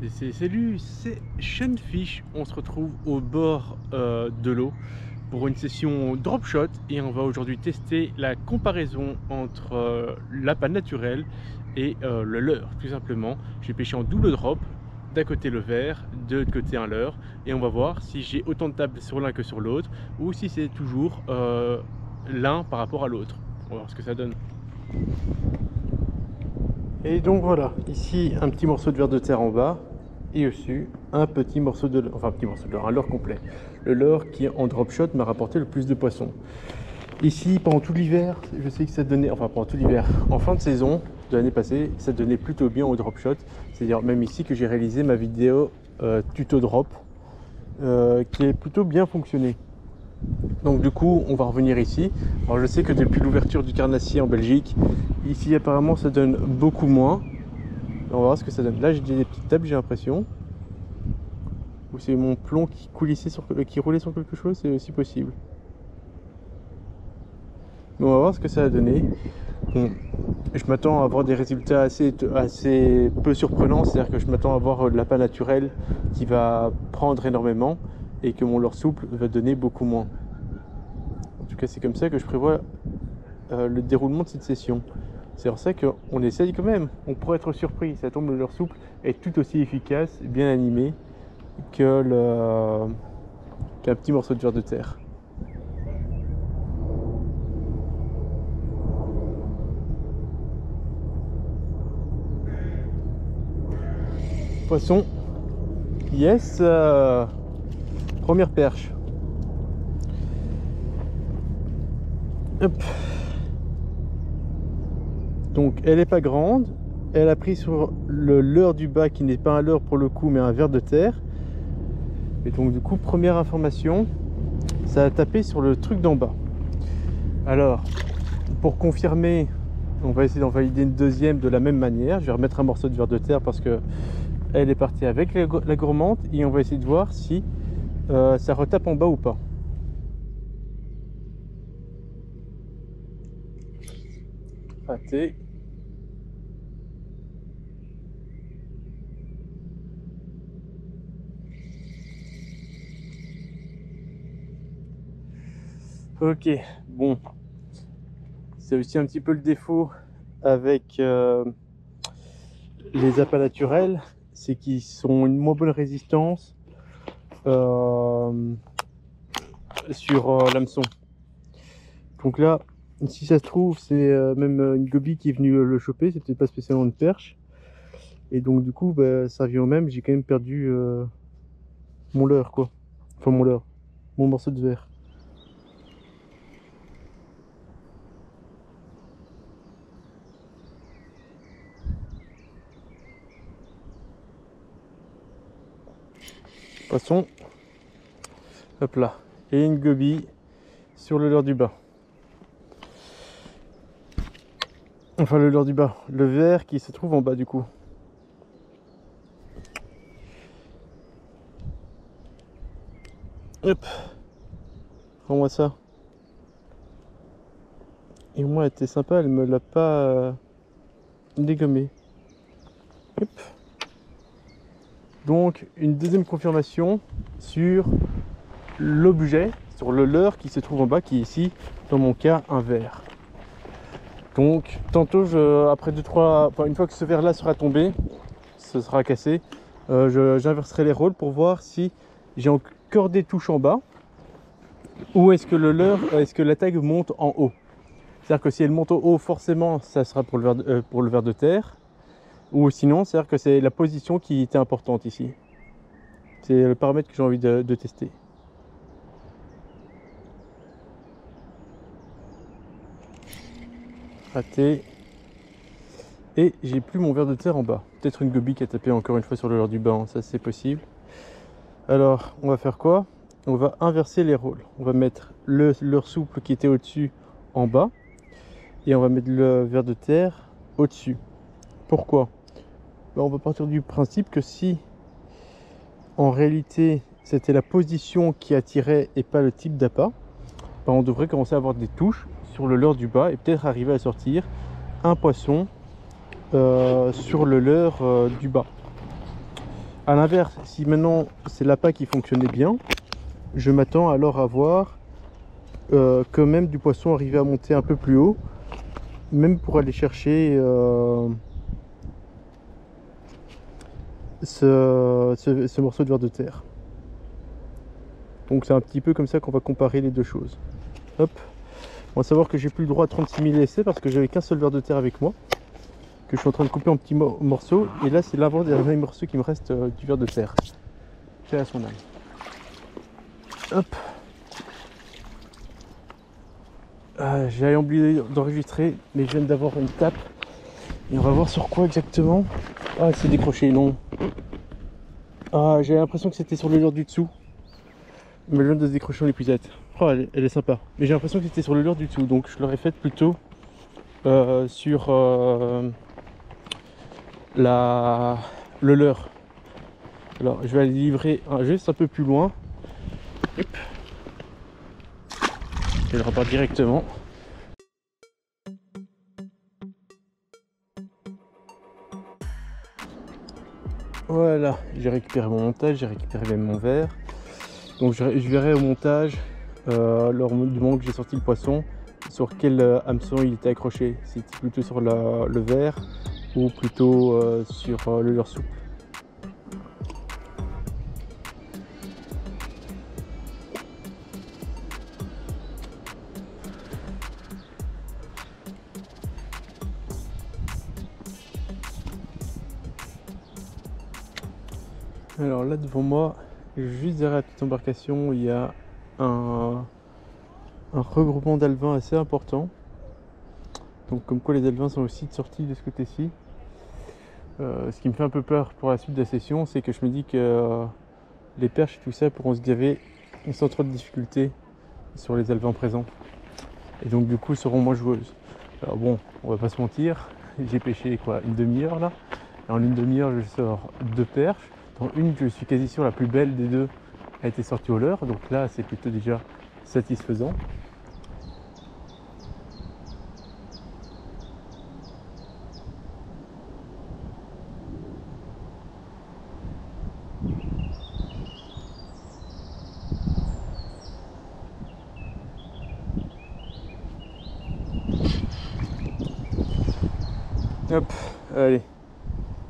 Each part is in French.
Salut, c'est Shellfish. On se retrouve au bord de l'eau pour une session drop shot et on va aujourd'hui tester la comparaison entre l'appât naturel et le leurre, tout simplement. J'ai pêché en double drop, d'un côté le vert, de l'autre côté un leurre, et on va voir si j'ai autant de tables sur l'un que sur l'autre ou si c'est toujours l'un par rapport à l'autre. On va voir ce que ça donne. Et donc voilà, ici un petit morceau de verre de terre en bas et au-dessus un petit morceau de leurre, enfin un petit morceau de leurre, un leurre complet. Le leurre qui en drop shot m'a rapporté le plus de poissons. Ici pendant tout l'hiver, je sais que ça donnait, enfin pendant tout l'hiver, en fin de saison de l'année passée, ça donnait plutôt bien au drop shot. C'est-à-dire même ici que j'ai réalisé ma vidéo tuto drop qui est plutôt bien fonctionné. Donc du coup on va revenir ici. Alors je sais que depuis l'ouverture du carnassier en Belgique, ici apparemment ça donne beaucoup moins. On va voir ce que ça donne. Là j'ai des petites tables, j'ai l'impression. Ou c'est mon plomb qui coulissait qui roulait sur quelque chose, c'est aussi possible. Mais on va voir ce que ça a donné. Bon, je m'attends à avoir des résultats assez peu surprenants, c'est-à-dire que je m'attends à avoir de l'appât naturel qui va prendre énormément et que mon leurre souple va donner beaucoup moins. En tout cas c'est comme ça que je prévois le déroulement de cette session. C'est pour ça qu'on essaye quand même. On pourrait être surpris. Ça tombe, le leurre souple est tout aussi efficace, bien animé qu'un petit morceau de verre de terre. Poisson. Yes. Première perche. Hop. Donc elle n'est pas grande. Elle a pris sur le leurre du bas qui n'est pas un leurre pour le coup mais un ver de terre. Et donc du coup première information, ça a tapé sur le truc d'en bas. Alors pour confirmer, on va essayer d'en valider une deuxième de la même manière. Je vais remettre un morceau de ver de terre parce que elle est partie avec la gourmande et on va essayer de voir si ça retape en bas ou pas. Raté. Ok, bon, c'est aussi un petit peu le défaut avec les appâts naturels, c'est qu'ils sont une moins bonne résistance sur l'hameçon. Donc là, si ça se trouve, c'est même une gobie qui est venue le choper, c'est peut-être pas spécialement une perche. Et donc du coup, bah, ça revient au même, j'ai quand même perdu mon leurre quoi. Enfin mon leurre, mon morceau de verre. Poisson. Hop là. Et une gobie sur le leurre du bas. Enfin le leurre du bas, le verre qui se trouve en bas du coup. Hop. Prends-moi ça. Et moi elle était sympa, elle me l'a pas dégommé. Hop. Donc une deuxième confirmation sur l'objet, sur le leurre qui se trouve en bas, qui est ici, dans mon cas, un verre. Donc tantôt, après 2-3, enfin une fois que ce verre là sera tombé, ce sera cassé, j'inverserai les rôles pour voir si j'ai encore des touches en bas ou est-ce que le leurre, est-ce que la tag monte en haut. C'est-à-dire que si elle monte au haut, forcément ça sera pour le ver de terre, ou sinon c'est-à-dire que c'est la position qui était importante ici. C'est le paramètre que j'ai envie de tester. Raté. Et j'ai plus mon ver de terre en bas. Peut-être une gobie qui a tapé encore une fois sur le leurre du bas, hein, ça c'est possible. Alors on va faire quoi? On va inverser les rôles. On va mettre le leurre souple qui était au-dessus en bas. Et on va mettre le ver de terre au-dessus. Pourquoi? Ben, on va partir du principe que si en réalité c'était la position qui attirait et pas le type d'appât, ben, on devrait commencer à avoir des touches sur le leurre du bas et peut-être arriver à sortir un poisson sur le leurre du bas. À l'inverse, si maintenant c'est l'appât qui fonctionnait bien, je m'attends alors à voir quand même du poisson arriver à monter un peu plus haut, même pour aller chercher ce morceau de ver de terre. Donc c'est un petit peu comme ça qu'on va comparer les deux choses. Hop. On va savoir que j'ai plus le droit à 36 000 essais parce que j'avais qu'un seul ver de terre avec moi, que je suis en train de couper en petits morceaux, et là c'est l'avant-dernier morceau qui me reste du ver de terre. C'est à son âme. Hop. J'avais oublié d'enregistrer, mais je viens d'avoir une tape. Et on va voir sur quoi exactement. Ah, c'est décroché, non. Ah, j'avais l'impression que c'était sur le leurre du dessous. Mais je viens de se décrocher en épuisette. Oh, elle est sympa. Mais j'ai l'impression que c'était sur le leurre du dessous, donc je l'aurais faite plutôt sur le leurre. Alors, je vais aller livrer juste un peu plus loin. Hop. Et elle repart directement. Voilà, j'ai récupéré mon montage, j'ai récupéré même mon verre. Donc je verrai au montage, lors du moment que j'ai sorti le poisson, sur quel hameçon il était accroché. Si c'était plutôt sur le verre ou plutôt sur le leurre souple. Alors là devant moi, juste derrière la petite embarcation, il y a un regroupement d'alevins assez important. Donc comme quoi les alevins sont aussi sortis de ce côté-ci. Ce qui me fait un peu peur pour la suite de la session, c'est que je me dis que les perches et tout ça pourront se gaver sans trop de difficultés sur les alevins présents. Et donc du coup seront moins joueuses. Alors bon, on va pas se mentir, j'ai pêché quoi, une demi-heure là. Et en une demi-heure je sors 2 perches. Dont une, je suis quasi sûr, la plus belle des deux a été sortie au leurre, donc là c'est plutôt déjà satisfaisant. Hop, allez,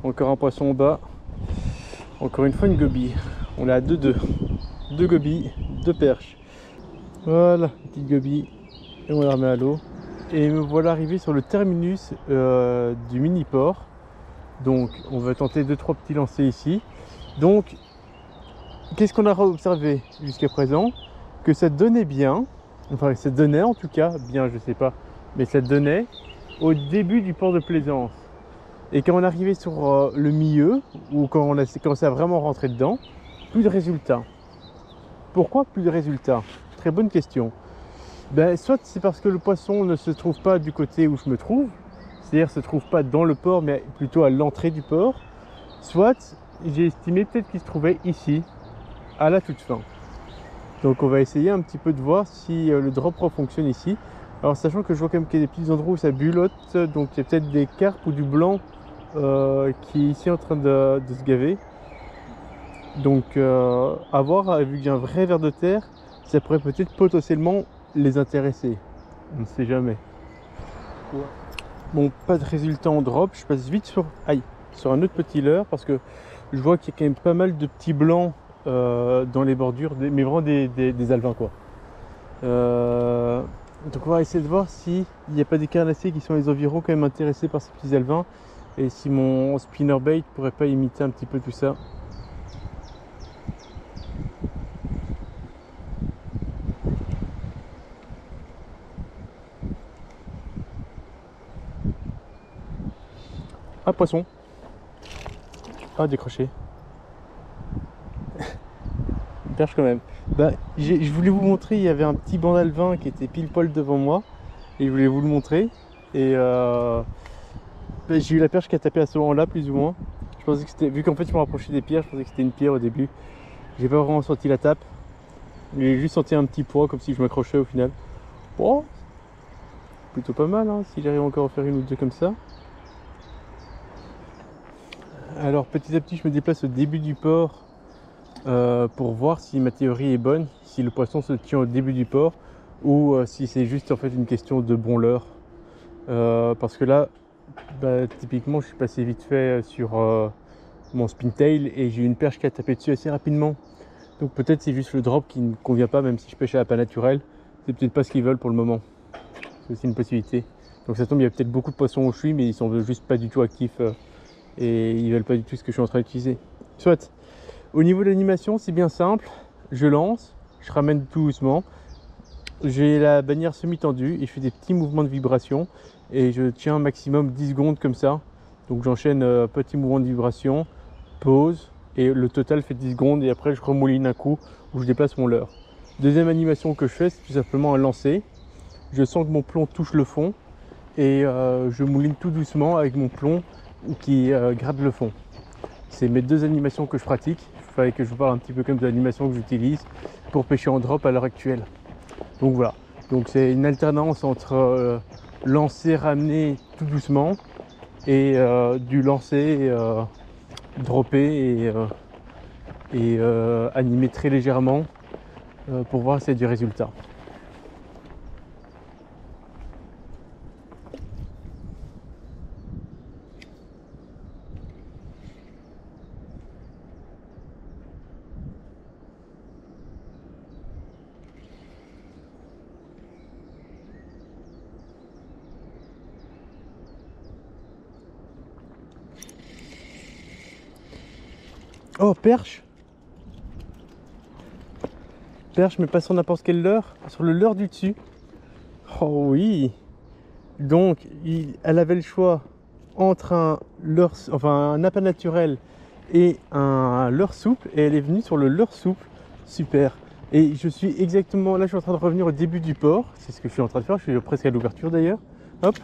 encore un poisson en bas, encore une fois une gobie. On est à 2-2, 2 gobies, 2 perches. Voilà, petite gobie, et on la remet à l'eau. Et me voilà arrivé sur le terminus du mini-port. Donc on va tenter 2-3 petits lancers ici. Donc, qu'est-ce qu'on a observé jusqu'à présent? Que ça donnait bien, enfin ça donnait en tout cas, bien je sais pas, mais ça donnait au début du port de plaisance. Et quand on arrivait sur le milieu, ou quand on a commencé à vraiment rentrer dedans, plus de résultats. Pourquoi plus de résultats? Très bonne question. Ben, soit c'est parce que le poisson ne se trouve pas du côté où je me trouve, c'est-à-dire se trouve pas dans le port, mais plutôt à l'entrée du port. Soit j'ai estimé peut-être qu'il se trouvait ici, à la toute fin. Donc on va essayer un petit peu de voir si le drop fonctionne ici. Alors sachant que je vois quand même qu'il y a des petits endroits où ça bulotte, donc il y a peut-être des carpes ou du blanc qui est ici en train de se gaver. Donc à voir, vu qu'il y a un vrai ver de terre, ça pourrait peut-être potentiellement les intéresser. On ne sait jamais. Ouais. Bon, pas de résultat en drop, je passe vite sur un autre petit leurre parce que je vois qu'il y a quand même pas mal de petits blancs dans les bordures, mais vraiment des alevins quoi. Donc on va essayer de voir s'il n'y a pas des carnassiers qui sont les environs quand même intéressés par ces petits alevins et si mon spinnerbait pourrait pas imiter un petit peu tout ça. Ah, poisson. Ah, décroché. Une perche quand même. Bah, je voulais vous montrer, il y avait un petit banc d'alevin qui était pile poil devant moi. Et je voulais vous le montrer. Et bah, j'ai eu la perche qui a tapé à ce moment-là, plus ou moins. Je pensais que c'était, vu qu'en fait je me rapprochais des pierres, je pensais que c'était une pierre au début. J'ai pas vraiment senti la tape. J'ai juste senti un petit poids, comme si je m'accrochais au final. Bon, plutôt pas mal, hein, si j'arrive encore à faire une ou deux comme ça. Alors petit à petit je me déplace au début du port pour voir si ma théorie est bonne, si le poisson se tient au début du port ou si c'est juste en fait une question de bon leurre. Parce que là, typiquement je suis passé vite fait sur mon spintail et j'ai eu une perche qui a tapé dessus assez rapidement. Donc peut-être c'est juste le drop qui ne convient pas, même si je pêche à la pas naturelle. C'est peut-être pas ce qu'ils veulent pour le moment. C'est aussi une possibilité. Donc ça tombe, il y a peut-être beaucoup de poissons au chui, mais ils sont juste pas du tout actifs et ils veulent pas du tout ce que je suis en train d'utiliser. Soit. Au niveau de l'animation, c'est bien simple. Je lance, je ramène tout doucement. J'ai la bannière semi-tendue et je fais des petits mouvements de vibration et je tiens maximum 10 secondes comme ça. Donc j'enchaîne petit mouvement de vibration, pause et le total fait 10 secondes et après je remouline un coup où je déplace mon leurre. Deuxième animation que je fais, c'est tout simplement un lancer. Je sens que mon plomb touche le fond et je mouline tout doucement avec mon plomb qui gratte le fond. C'est mes deux animations que je pratique. Il fallait que je vous parle un petit peu comme de l'animation que j'utilise pour pêcher en drop à l'heure actuelle. Donc voilà, donc c'est une alternance entre lancer, ramener tout doucement et du lancer, dropper et animer très légèrement pour voir s'il y a du résultat. Oh, perche! Perche, mais pas sur n'importe quel leurre, sur le leurre du dessus. Oh oui! Donc, elle avait le choix entre un leurre, enfin un appât naturel et un leurre souple, et elle est venue sur le leurre souple. Super! Et je suis exactement là, je suis en train de revenir au début du port. C'est ce que je suis en train de faire, je suis presque à l'ouverture d'ailleurs. Hop!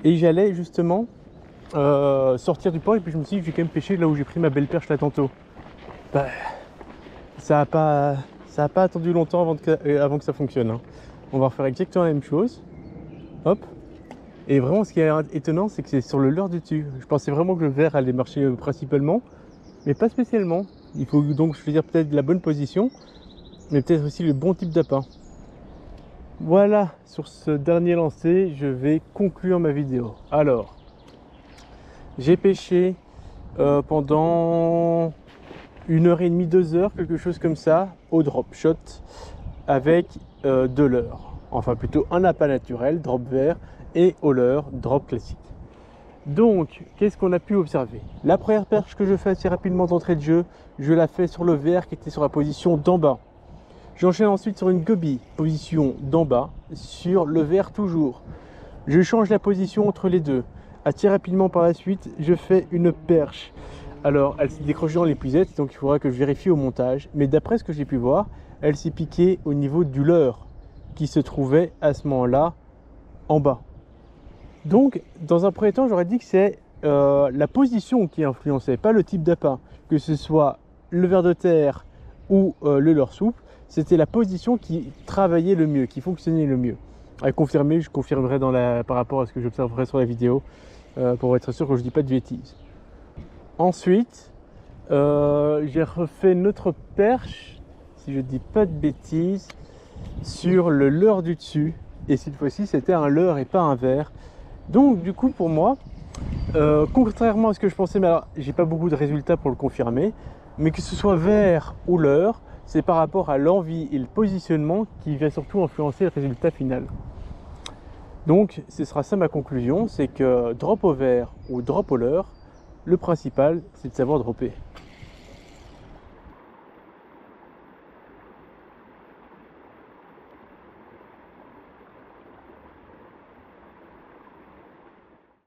Et j'allais justement sortir du port, et puis je me suis dit que j'ai quand même pêché là où j'ai pris ma belle perche là tantôt. Bah, ça a pas attendu longtemps avant que ça fonctionne. Hein. On va refaire exactement la même chose. Hop. Et vraiment, ce qui est étonnant, c'est que c'est sur le leurre du dessus. Je pensais vraiment que le verre allait marcher principalement, mais pas spécialement. Il faut donc choisir peut-être la bonne position, mais peut-être aussi le bon type d'appât. Voilà, sur ce dernier lancer, je vais conclure ma vidéo. Alors, j'ai pêché pendant 1h30, 2h, quelque chose comme ça, au drop shot avec de leurre. Enfin plutôt un appât naturel, drop vert, et au leurre, drop classique. Donc, qu'est-ce qu'on a pu observer? La première perche que je fais assez rapidement d'entrée de jeu, je la fais sur le vert qui était sur la position d'en bas. J'enchaîne ensuite sur une goby, position d'en bas, sur le vert toujours. Je change la position entre les deux. Assez rapidement par la suite, je fais une perche. Alors, elle s'est décrochée dans l'épuisette, donc il faudra que je vérifie au montage. Mais d'après ce que j'ai pu voir, elle s'est piquée au niveau du leurre qui se trouvait à ce moment-là en bas. Donc, dans un premier temps, j'aurais dit que c'est la position qui influençait, pas le type d'appât. Que ce soit le ver de terre ou le leurre souple, c'était la position qui travaillait le mieux, qui fonctionnait le mieux. À confirmer, je confirmerai par rapport à ce que j'observerai sur la vidéo pour être sûr que je ne dis pas de bêtises. Ensuite, j'ai refait notre perche, si je ne dis pas de bêtises, sur le leurre du dessus. Et cette fois-ci, c'était un leurre et pas un ver. Donc, du coup, pour moi, contrairement à ce que je pensais, mais alors, j'ai pas beaucoup de résultats pour le confirmer, mais que ce soit ver ou leurre, c'est par rapport à l'envie et le positionnement qui va surtout influencer le résultat final. Donc, ce sera ça ma conclusion, c'est que drop au ver ou drop au leurre, le principal, c'est de savoir dropper.